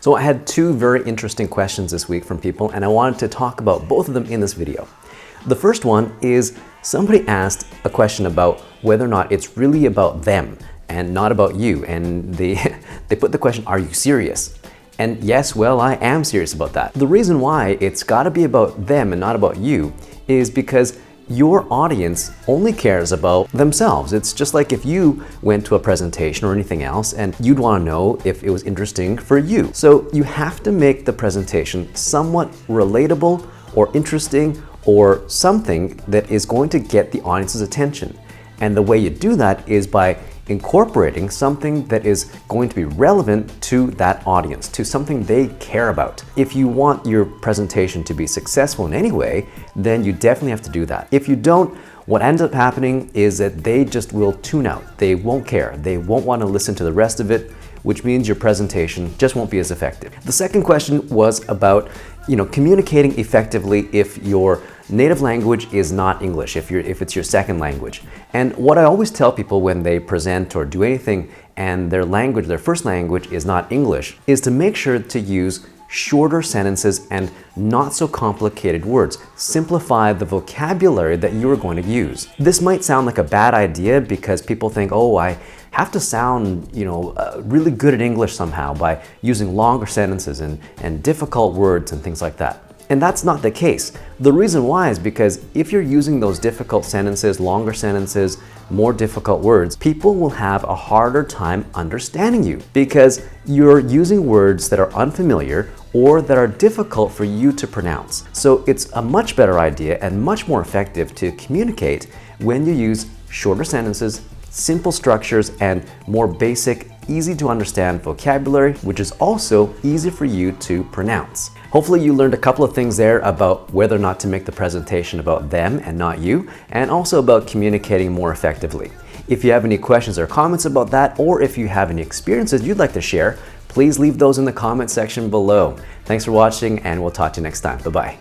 So I had two very interesting questions this week from people, and I wanted to talk about both of them in this video. The first one is somebody asked a question about whether or not it's really about them and not about you. And they put the question, are you serious? And yes, well, I am serious about that. The reason why it's got to be about them and not about you is because your audience only cares about themselves. It's just like if you went to a presentation or anything else and you'd want to know if it was interesting for you. So you have to make the presentation somewhat relatable or interesting or something that is going to get the audience's attention. And the way you do that is by incorporating something that is going to be relevant to that audience, to something they care about. If you want your presentation to be successful in any way, then you definitely have to do that. If you don't, what ends up happening is that they just will tune out. They won't care. They won't want to listen to the rest of it, which means your presentation just won't be as effective. The second question was about, communicating effectively if your native language is not English, if it's your second language. And what I always tell people when they present or do anything and their language, their first language is not English, is to make sure to use shorter sentences and not so complicated words. Simplify the vocabulary that you are going to use. This might sound like a bad idea because people think, oh, I have to sound, really good at English somehow by using longer sentences and difficult words and things like that. And that's not the case. The reason why is because if you're using those difficult sentences, longer sentences, more difficult words, people will have a harder time understanding you because you're using words that are unfamiliar or that are difficult for you to pronounce. So it's a much better idea and much more effective to communicate when you use shorter sentences, simple structures, and more basic, easy to understand vocabulary, which is also easy for you to pronounce. Hopefully you learned a couple of things there about whether or not to make the presentation about them and not you, and also about communicating more effectively. If you have any questions or comments about that, or if you have any experiences you'd like to share, please leave those in the comment section below. Thanks for watching, and we'll talk to you next time. Bye-bye.